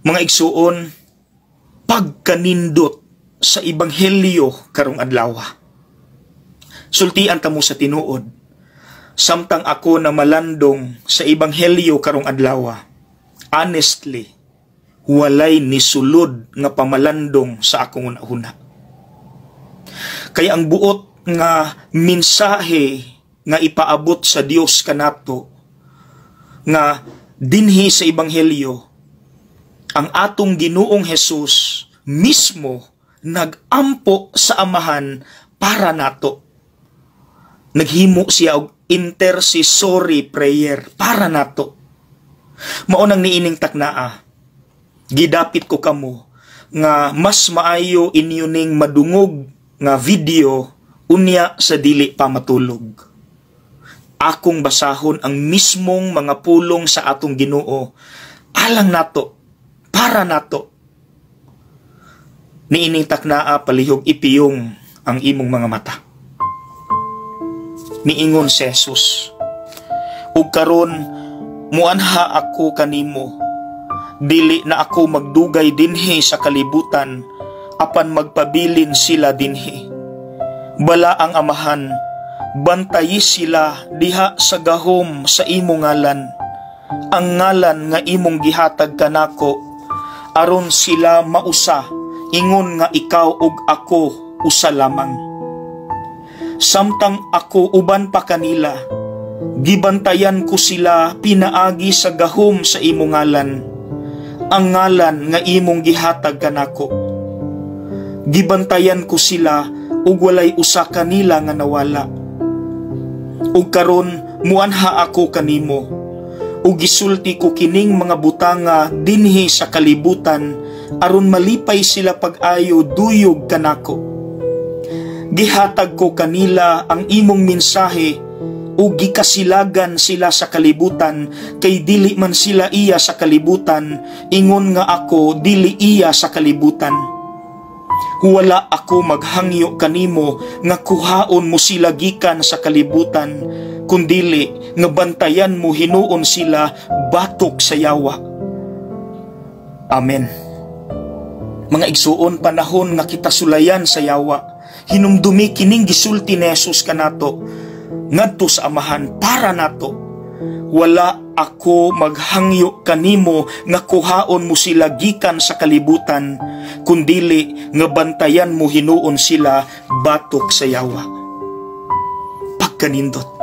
Mga igsuon, pagkanindot sa ebanghelyo karong adlaw. Sultian ta mo sa tinuod, samtang ako na malandong sa ebanghelyo karong adlaw, honestly, walay nisulod nga pamalandong sa akong una-una. Kaya ang buot nga mensahe nga ipaabot sa Dios kanato, nga dinhi sa ebanghelyo, ang atong Ginoong Hesus mismo nagampo sa Amahan para nato. Naghimo siya og intercessory prayer para nato. Maunang niining taknaa, gidapit ko kamo nga mas maayo inyo ning madungog nga video unya sa dili pa matulog. Akong basahon ang mismong mga pulong sa atong Ginoo alang nato, para nato. Niining taknaa palihog ipiyong ang imong mga mata. Niingon si Jesus, ug karon muanha ako kanimo, dili na ako magdugay dinhi sa kalibutan apan magpabilin sila dinhi. Bala ang Amahan, bantayi sila diha sa gahom sa imong ngalan, ang ngalan nga imong gihatag kanako, aron sila mausa, ingon nga ikaw ug ako usa lamang. Samtang ako uban pa kanila, gibantayan ko sila pinaagi sa gahom sa imong ngalan, ang ngalan nga imong gihatag kanako. Gibantayan ko sila ug walay usa kanila nga nawala. Ug karon muanha ako kanimo, ug gisulti ko kining mga butanga dinhi sa kalibutan aron malipay sila pag-ayo duyog kanako. Gihatag ko kanila ang imong mensahe ug gikasilagan sila sa kalibutan, kay dili man sila iya sa kalibutan, ingon nga ako dili iya sa kalibutan. Wala ako maghangyo kanimo nga kuhaon mo sila gikan sa kalibutan, kundili nga bantayan mo hinuon sila batok sa yawa. Amen. Mga igsuon, panahon nga kita sulayan sa yawa, hinumdumi kining gisulti ni Jesus kanato, ngadto sa Amahan para nato. Wala ako maghangyo kanimo nga kuhaon mo sila gikan sa kalibutan, kundili nga bantayan mo hinuon sila batok sa yawa. Pagkanindot.